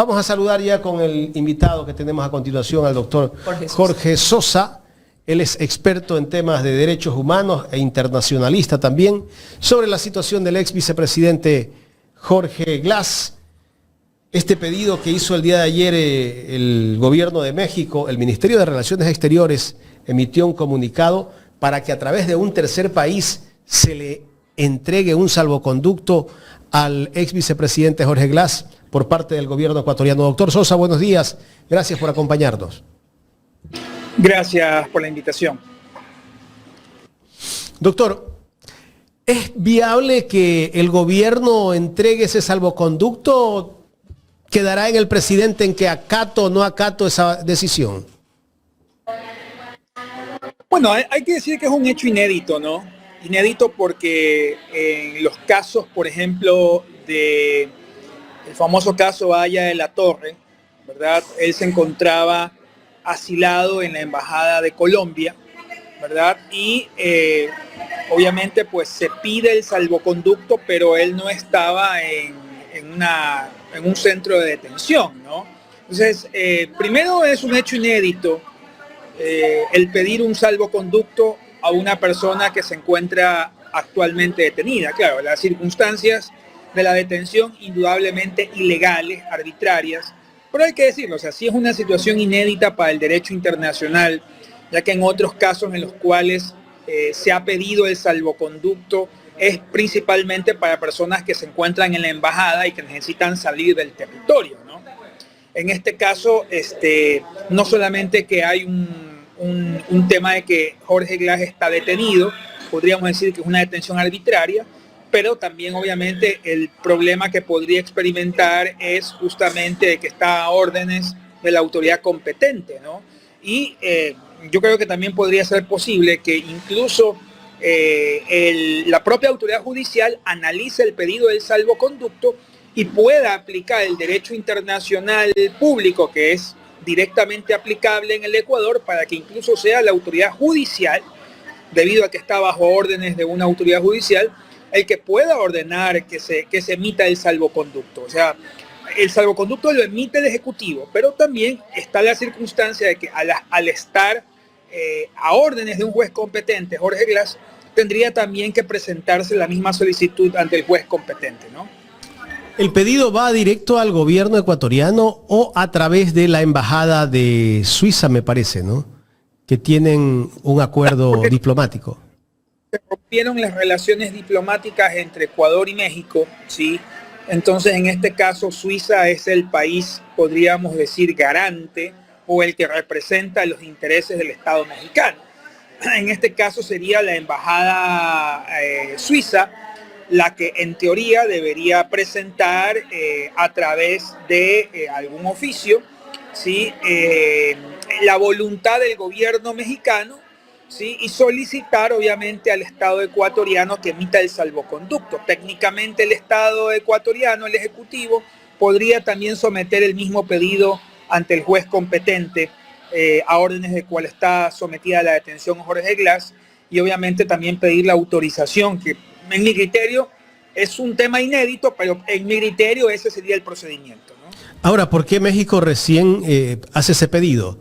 Vamos a saludar ya con el invitado que tenemos a continuación, al doctor Jorge Sosa. Él es experto en temas de derechos humanos e internacionalista también, sobre la situación del ex vicepresidente Jorge Glas. Este pedido que hizo el día de ayer el gobierno de México, el Ministerio de Relaciones Exteriores emitió un comunicado para que a través de un tercer país se le entregue un salvoconducto al ex vicepresidente Jorge Glas por parte del gobierno ecuatoriano. Doctor Sosa, buenos días. Gracias por acompañarnos. Gracias por la invitación. Doctor, ¿es viable que el gobierno entregue ese salvoconducto? ¿Quedará en el presidente en que acato o no acato esa decisión? Bueno, hay que decir que es un hecho inédito, ¿no? Inédito porque en los casos, por ejemplo, el famoso caso Haya de la Torre, ¿verdad? Él se encontraba asilado en la Embajada de Colombia, ¿verdad? Y obviamente pues se pide el salvoconducto, pero él no estaba en un centro de detención, ¿no? Entonces, primero es un hecho inédito el pedir un salvoconducto a una persona que se encuentra actualmente detenida. Claro, las circunstancias de la detención indudablemente ilegales, arbitrarias, pero hay que decirlo, o sea, sí es una situación inédita para el derecho internacional, ya que en otros casos en los cuales se ha pedido el salvoconducto es principalmente para personas que se encuentran en la embajada y que necesitan salir del territorio, ¿no? En este caso, no solamente que hay un tema de que Jorge Glas está detenido, podríamos decir que es una detención arbitraria, pero también obviamente el problema que podría experimentar es justamente de que está a órdenes de la autoridad competente, ¿no? Y yo creo que también podría ser posible que incluso la propia autoridad judicial analice el pedido del salvoconducto y pueda aplicar el derecho internacional público que es directamente aplicable en el Ecuador para que incluso sea la autoridad judicial, debido a que está bajo órdenes de una autoridad judicial, el que pueda ordenar que se emita el salvoconducto. O sea, el salvoconducto lo emite el Ejecutivo, pero también está la circunstancia de que al estar a órdenes de un juez competente, Jorge Glas, tendría también que presentarse la misma solicitud ante el juez competente, ¿no? ¿El pedido va directo al gobierno ecuatoriano o a través de la embajada de Suiza, me parece, ¿no? Que tienen un acuerdo diplomático. Se rompieron las relaciones diplomáticas entre Ecuador y México, ¿sí? Entonces, en este caso, Suiza es el país, podríamos decir, garante o el que representa los intereses del Estado mexicano. En este caso sería la embajada suiza la que en teoría debería presentar a través de algún oficio, ¿sí? La voluntad del gobierno mexicano, ¿sí? Y solicitar obviamente al Estado ecuatoriano que emita el salvoconducto. Técnicamente el Estado ecuatoriano, el Ejecutivo, podría también someter el mismo pedido ante el juez competente a órdenes de cual está sometida la detención Jorge Glas, y obviamente también pedir la autorización, que en mi criterio es un tema inédito, pero en mi criterio ese sería el procedimiento, ¿no? Ahora, ¿por qué México recién hace ese pedido?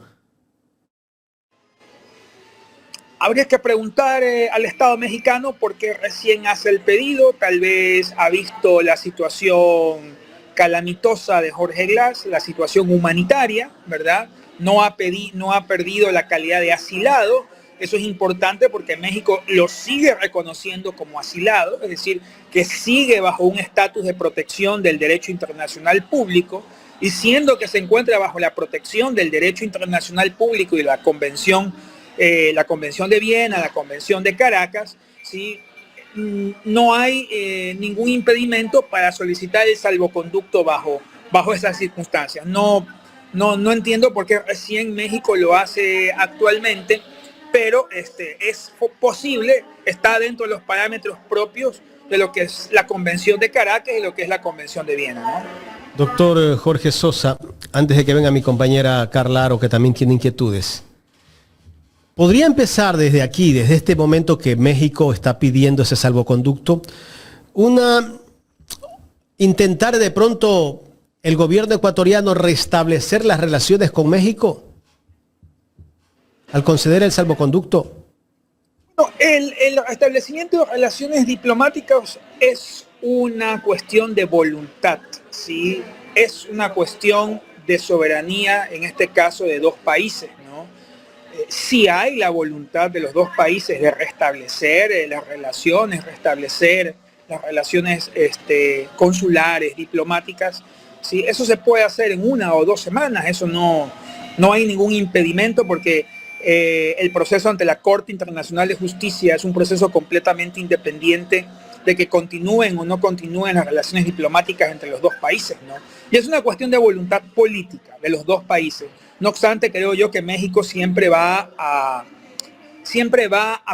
Habría que preguntar al Estado mexicano por qué recién hace el pedido. Tal vez ha visto la situación calamitosa de Jorge Glas, la situación humanitaria, ¿verdad? No ha perdido la calidad de asilado. Eso es importante porque México lo sigue reconociendo como asilado, es decir, que sigue bajo un estatus de protección del derecho internacional público, y siendo que se encuentra bajo la protección del derecho internacional público y la Convención de Viena, la Convención de Caracas, ¿sí? No hay ningún impedimento para solicitar el salvoconducto bajo esas circunstancias. No entiendo por qué recién México lo hace actualmente, pero es posible, está dentro de los parámetros propios de lo que es la Convención de Caracas y lo que es la Convención de Viena, ¿no? Doctor Jorge Sosa, antes de que venga mi compañera Carla Aro, que también tiene inquietudes, ¿podría empezar desde aquí, desde este momento que México está pidiendo ese salvoconducto, intentar de pronto el gobierno ecuatoriano restablecer las relaciones con México al conceder el salvoconducto? No, el restablecimiento de relaciones diplomáticas es una cuestión de voluntad, ¿sí? Es una cuestión de soberanía, en este caso de dos países, ¿no? Si hay la voluntad de los dos países de restablecer las relaciones consulares, diplomáticas, ¿sí? Eso se puede hacer en 1 o 2 semanas, eso no hay ningún impedimento porque el proceso ante la Corte Internacional de Justicia es un proceso completamente independiente de que continúen o no continúen las relaciones diplomáticas entre los dos países, ¿no? Y es una cuestión de voluntad política de los dos países. No obstante, creo yo que México siempre va a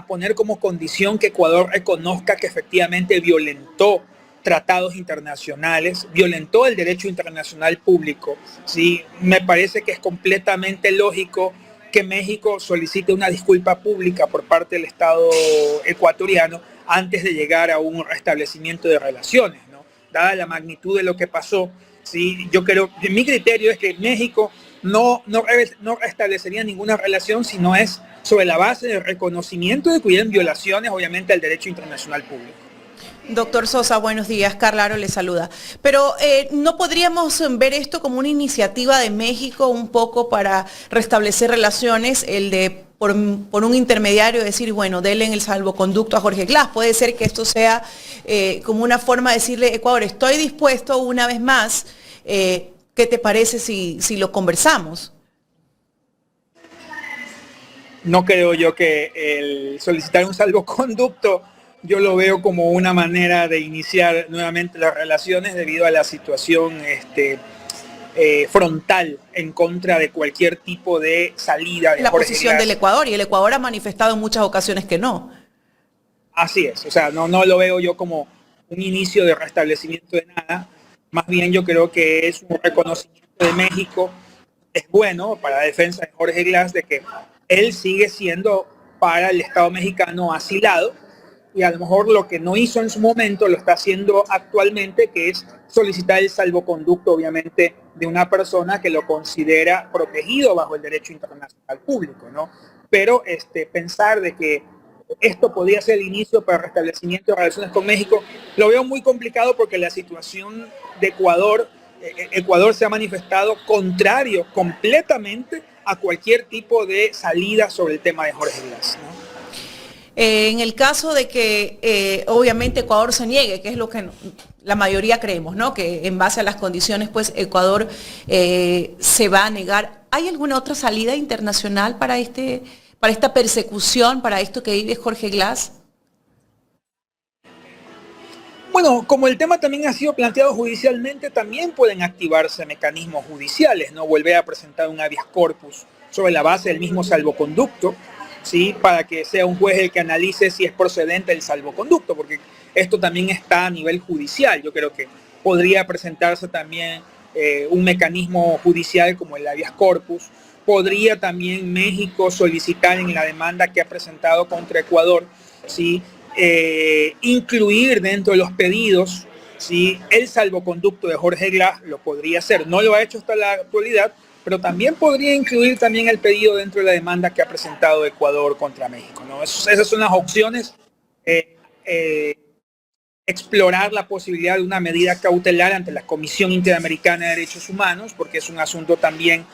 poner como condición que Ecuador reconozca que efectivamente violentó tratados internacionales, violentó el derecho internacional público, ¿sí? Me parece que es completamente lógico que México solicite una disculpa pública por parte del Estado ecuatoriano antes de llegar a un restablecimiento de relaciones, ¿no? Dada la magnitud de lo que pasó, ¿sí? Yo creo, mi criterio es que México no restablecería ninguna relación si no es sobre la base del reconocimiento de que hubieran violaciones, obviamente, al derecho internacional público. Doctor Sosa, buenos días. Carla Aro le saluda. Pero ¿no podríamos ver esto como una iniciativa de México un poco para restablecer relaciones, el de por un intermediario decir, bueno, denle el salvoconducto a Jorge Glass? Puede ser que esto sea como una forma de decirle, Ecuador, estoy dispuesto una vez más, ¿qué te parece si lo conversamos? No creo yo que el solicitar un salvoconducto, yo lo veo como una manera de iniciar nuevamente las relaciones debido a la situación frontal en contra de cualquier tipo de salida de la Jorge posición Glass. del Ecuador, y el Ecuador ha manifestado en muchas ocasiones que no. Así es, o sea, no lo veo yo como un inicio de restablecimiento de nada, más bien yo creo que es un reconocimiento de México, es bueno para la defensa de Jorge Glass de que él sigue siendo para el Estado mexicano asilado, y a lo mejor lo que no hizo en su momento lo está haciendo actualmente, que es solicitar el salvoconducto, obviamente, de una persona que lo considera protegido bajo el derecho internacional público, ¿no? Pero pensar de que esto podría ser el inicio para el restablecimiento de relaciones con México, lo veo muy complicado porque la situación de Ecuador se ha manifestado contrario completamente a cualquier tipo de salida sobre el tema de Jorge Glass, ¿no? En el caso de que obviamente Ecuador se niegue, que es lo que la mayoría creemos, ¿no? Que en base a las condiciones, pues Ecuador se va a negar. ¿Hay alguna otra salida internacional para esta persecución, para esto que vive Jorge Glass? Bueno, como el tema también ha sido planteado judicialmente, también pueden activarse mecanismos judiciales, ¿no? Volver a presentar un habeas corpus sobre la base del mismo salvoconducto, ¿sí? Para que sea un juez el que analice si es procedente el salvoconducto, porque esto también está a nivel judicial. Yo creo que podría presentarse también un mecanismo judicial como el habeas corpus. Podría también México solicitar en la demanda que ha presentado contra Ecuador, ¿sí? Incluir dentro de los pedidos, ¿sí? El salvoconducto de Jorge Glass. Lo podría hacer, no lo ha hecho hasta la actualidad, pero también podría incluir también el pedido dentro de la demanda que ha presentado Ecuador contra México, ¿no? Esas son las opciones. Explorar la posibilidad de una medida cautelar ante la Comisión Interamericana de Derechos Humanos, porque es un asunto también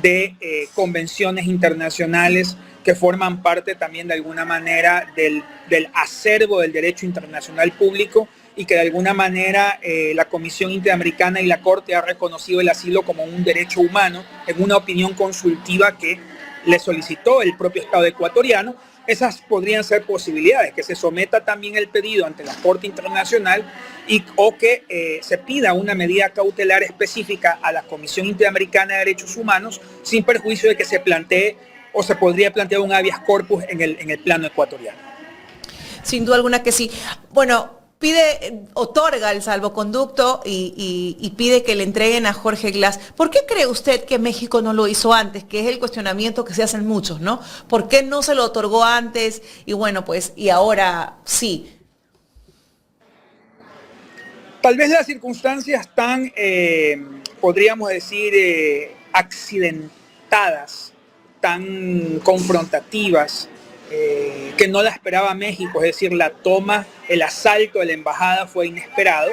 de convenciones internacionales que forman parte también de alguna manera del acervo del derecho internacional público, y que de alguna manera la Comisión Interamericana y la Corte ha reconocido el asilo como un derecho humano en una opinión consultiva que le solicitó el propio Estado ecuatoriano. Esas podrían ser posibilidades, que se someta también el pedido ante la Corte Internacional o que se pida una medida cautelar específica a la Comisión Interamericana de Derechos Humanos, sin perjuicio de que se plantee o se podría plantear un habeas corpus en el plano ecuatoriano. Sin duda alguna que sí. Bueno, otorga el salvoconducto y pide que le entreguen a Jorge Glass. ¿Por qué cree usted que México no lo hizo antes? Que es el cuestionamiento que se hacen muchos, ¿no? ¿Por qué no se lo otorgó antes? Y bueno, pues, y ahora sí. Tal vez las circunstancias tan podríamos decir, accidentadas, tan confrontativas, que no la esperaba México. Es decir, la toma, el asalto de la embajada fue inesperado,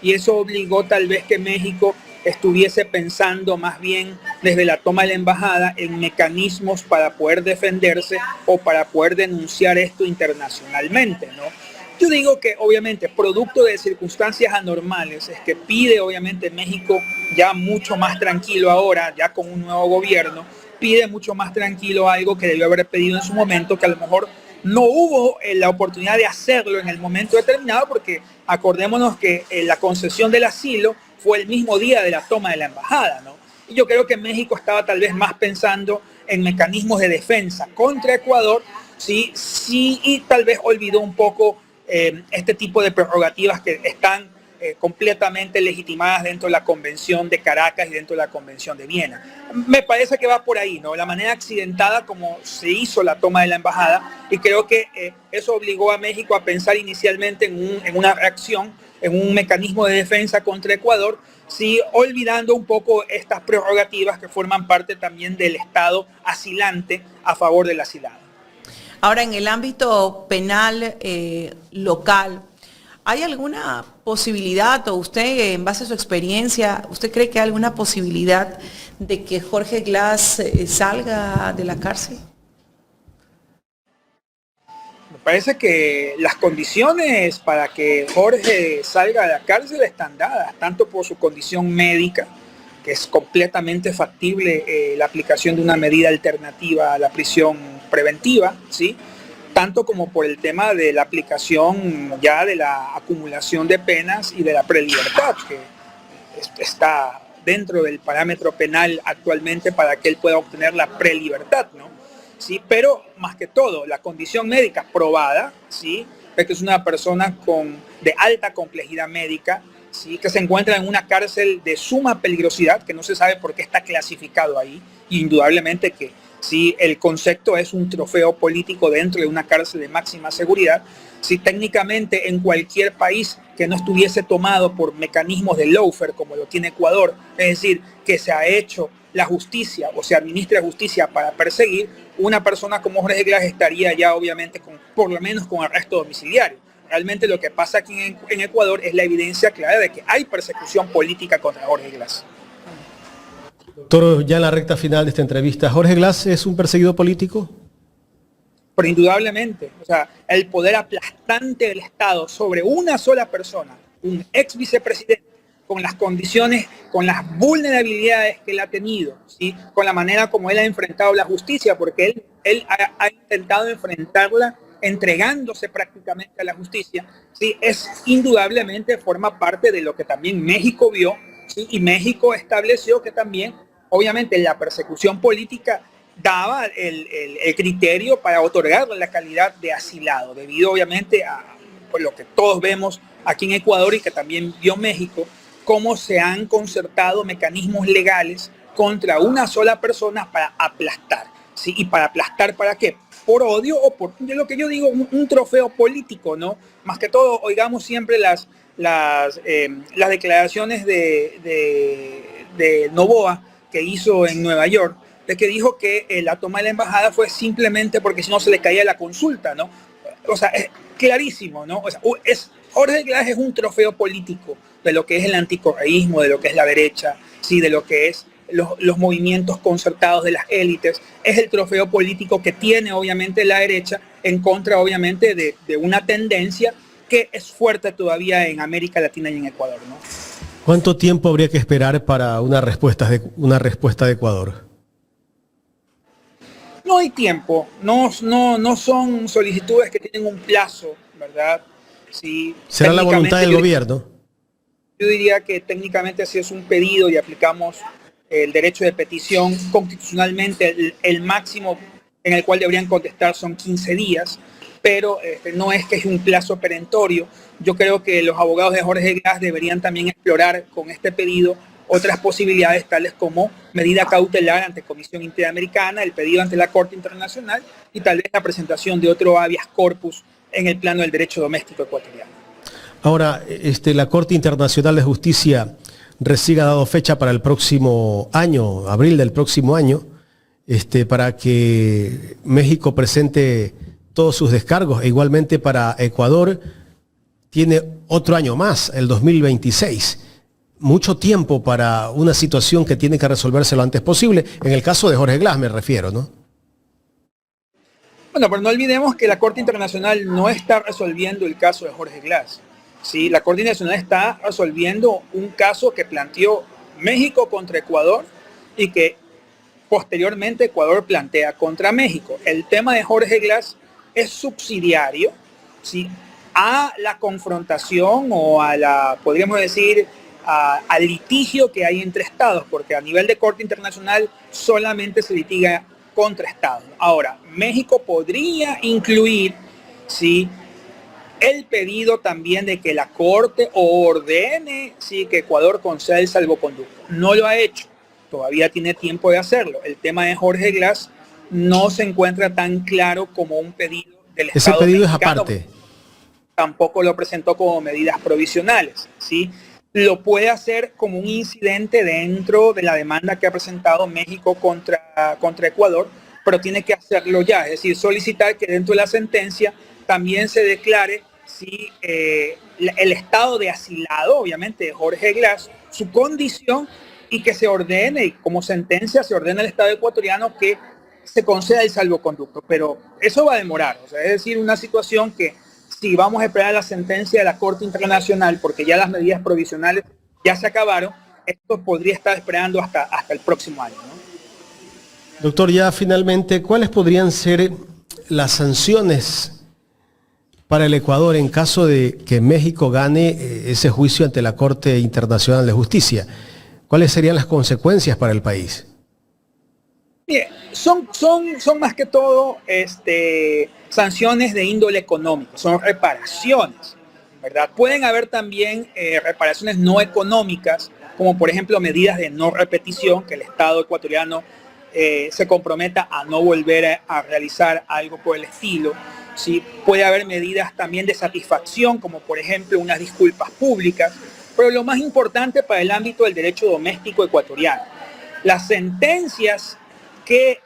y eso obligó tal vez que México estuviese pensando más bien desde la toma de la embajada en mecanismos para poder defenderse o para poder denunciar esto internacionalmente, ¿no? Yo digo que obviamente producto de circunstancias anormales es que pide obviamente México ya mucho más tranquilo ahora, ya con un nuevo gobierno, pide mucho más tranquilo algo que debió haber pedido en su momento, que a lo mejor no hubo la oportunidad de hacerlo en el momento determinado, porque acordémonos que la concesión del asilo fue el mismo día de la toma de la embajada, ¿no? Y yo creo que México estaba tal vez más pensando en mecanismos de defensa contra Ecuador, sí, y tal vez olvidó un poco este tipo de prerrogativas que están completamente legitimadas dentro de la Convención de Caracas y dentro de la Convención de Viena. Me parece que va por ahí, ¿no? La manera accidentada como se hizo la toma de la embajada, y creo que eso obligó a México a pensar inicialmente en una reacción, en un mecanismo de defensa contra Ecuador, sí, olvidando un poco estas prerrogativas que forman parte también del Estado asilante a favor del asilado. Ahora, en el ámbito penal local, ¿hay alguna posibilidad, o usted, en base a su experiencia, usted cree que hay alguna posibilidad de que Jorge Glass salga de la cárcel? Me parece que las condiciones para que Jorge salga de la cárcel están dadas, tanto por su condición médica, que es completamente factible la aplicación de una medida alternativa a la prisión preventiva, ¿sí?, tanto como por el tema de la aplicación ya de la acumulación de penas y de la prelibertad, que está dentro del parámetro penal actualmente para que él pueda obtener la prelibertad, ¿no? Sí, pero más que todo, la condición médica probada, ¿sí?, es que es una persona de alta complejidad médica, ¿sí?, que se encuentra en una cárcel de suma peligrosidad, que no se sabe por qué está clasificado ahí, indudablemente que si el concepto es un trofeo político dentro de una cárcel de máxima seguridad, si técnicamente en cualquier país que no estuviese tomado por mecanismos de lawfare como lo tiene Ecuador, es decir, que se ha hecho la justicia o se administra justicia para perseguir, una persona como Jorge Glass estaría ya obviamente por lo menos con arresto domiciliario. Realmente lo que pasa aquí en Ecuador es la evidencia clara de que hay persecución política contra Jorge Glass. Doctor, ya en la recta final de esta entrevista, ¿Jorge Glass es un perseguido político? Pero indudablemente, o sea, el poder aplastante del Estado sobre una sola persona, un ex vicepresidente, con las condiciones, con las vulnerabilidades que él ha tenido, ¿sí?, con la manera como él ha enfrentado la justicia, porque él ha intentado enfrentarla entregándose prácticamente a la justicia, ¿sí?, es indudablemente forma parte de lo que también México vio, ¿sí?, y México estableció que también obviamente la persecución política daba el criterio para otorgarle la calidad de asilado, debido obviamente a lo que todos vemos aquí en Ecuador y que también vio México, cómo se han concertado mecanismos legales contra una sola persona para aplastar, ¿sí? ¿Y para aplastar para qué? Por odio o por lo que yo digo, un trofeo político, ¿no? Más que todo, oigamos siempre las declaraciones de Noboa, que hizo en Nueva York, de que dijo que la toma de la embajada fue simplemente porque si no se le caía la consulta, ¿no? O sea, es clarísimo, ¿no? O sea, Jorge Glass es un trofeo político de lo que es el anticorreísmo, de lo que es la derecha, sí, de lo que es los movimientos concertados de las élites. Es el trofeo político que tiene obviamente la derecha en contra obviamente de una tendencia que es fuerte todavía en América Latina y en Ecuador, ¿no? ¿Cuánto tiempo habría que esperar para una respuesta de Ecuador? No hay tiempo, no son solicitudes que tienen un plazo, ¿verdad? Sí, ¿será la voluntad del gobierno? Yo diría que técnicamente si es un pedido y aplicamos el derecho de petición constitucionalmente, el máximo en el cual deberían contestar son 15 días, pero no es que es un plazo perentorio. Yo creo que los abogados de Jorge Glass deberían también explorar con este pedido otras posibilidades, tales como medida cautelar ante Comisión Interamericana, el pedido ante la Corte Internacional y tal vez la presentación de otro habeas corpus en el plano del derecho doméstico ecuatoriano. Ahora, la Corte Internacional de Justicia recién ha dado fecha para el próximo año, abril del próximo año, para que México presente todos sus descargos. E igualmente para Ecuador tiene otro año más, el 2026. Mucho tiempo para una situación que tiene que resolverse lo antes posible. En el caso de Jorge Glass me refiero, ¿no? Bueno, pero no olvidemos que la Corte Internacional no está resolviendo el caso de Jorge Glass. ¿Sí? La Corte Internacional está resolviendo un caso que planteó México contra Ecuador y que posteriormente Ecuador plantea contra México. El tema de Jorge Glass es subsidiario, ¿sí?, a la confrontación o a la, podríamos decir, al litigio que hay entre estados, porque a nivel de Corte Internacional solamente se litiga contra estados. Ahora, México podría incluir, ¿sí?, el pedido también de que la Corte ordene, ¿sí?, que Ecuador conceda el salvoconducto. No lo ha hecho, todavía tiene tiempo de hacerlo. El tema de Jorge Glass no se encuentra tan claro como un pedido del Estado. Ese pedido mexicano, es aparte. Tampoco lo presentó como medidas provisionales, ¿sí? Lo puede hacer como un incidente dentro de la demanda que ha presentado México contra Ecuador, pero tiene que hacerlo ya, es decir, solicitar que dentro de la sentencia también se declare si el estado de asilado, obviamente, de Jorge Glass, su condición, y que se ordene, y como sentencia se ordena al Estado ecuatoriano que se conceda el salvoconducto. Pero eso va a demorar, o sea, es decir, una situación que si vamos a esperar la sentencia de la Corte Internacional, porque ya las medidas provisionales ya se acabaron, esto podría estar esperando hasta el próximo año, ¿no? Doctor, ya finalmente, ¿cuáles podrían ser las sanciones para el Ecuador en caso de que México gane ese juicio ante la Corte Internacional de Justicia? ¿Cuáles serían las consecuencias para el país? Bien, son más que todo sanciones de índole económico, son reparaciones, ¿verdad? Pueden haber también reparaciones no económicas, como por ejemplo medidas de no repetición, que el Estado ecuatoriano se comprometa a no volver a realizar algo por el estilo. ¿Sí? Puede haber medidas también de satisfacción, como por ejemplo unas disculpas públicas, pero lo más importante para el ámbito del derecho doméstico ecuatoriano, las sentencias que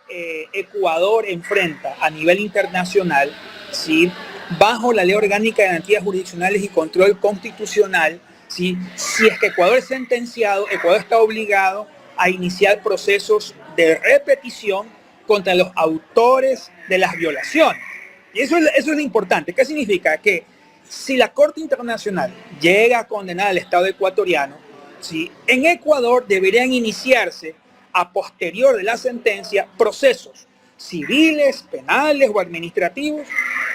Ecuador enfrenta a nivel internacional, ¿sí?, bajo la Ley Orgánica de Garantías Jurisdiccionales y Control Constitucional, ¿sí?, si es que Ecuador es sentenciado, Ecuador está obligado a iniciar procesos de repetición contra los autores de las violaciones. Y eso es lo importante. ¿Qué significa? Que si la Corte Internacional llega a condenar al Estado ecuatoriano, ¿sí?, en Ecuador deberían iniciarse a posterior de la sentencia procesos civiles, penales o administrativos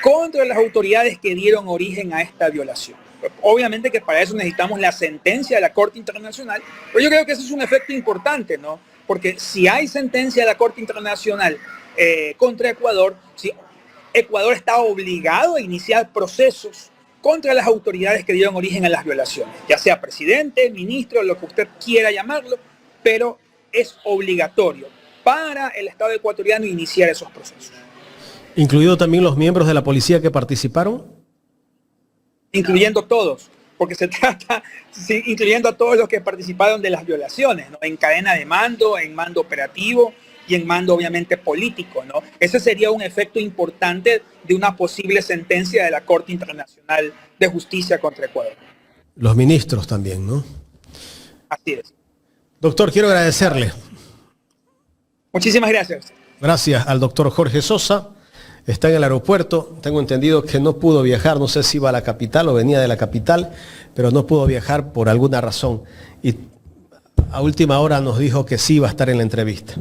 contra las autoridades que dieron origen a esta violación. Obviamente que para eso necesitamos la sentencia de la Corte Internacional, pero yo creo que ese es un efecto importante, ¿no? Porque si hay sentencia de la Corte Internacional contra Ecuador, si Ecuador está obligado a iniciar procesos contra las autoridades que dieron origen a las violaciones, ya sea presidente, ministro, lo que usted quiera llamarlo, pero es obligatorio para el Estado ecuatoriano iniciar esos procesos. ¿Incluido también los miembros de la policía que participaron? Incluyendo todos, porque se trata, sí, incluyendo a todos los que participaron de las violaciones, ¿no?, en cadena de mando, en mando operativo y en mando obviamente político, ¿no? Ese sería un efecto importante de una posible sentencia de la Corte Internacional de Justicia contra Ecuador. Los ministros también, ¿no? Así es. Doctor, quiero agradecerle. Muchísimas gracias. Gracias al doctor Jorge Sosa. Está en el aeropuerto. Tengo entendido que no pudo viajar. No sé si iba a la capital o venía de la capital, pero no pudo viajar por alguna razón. Y a última hora nos dijo que sí iba a estar en la entrevista.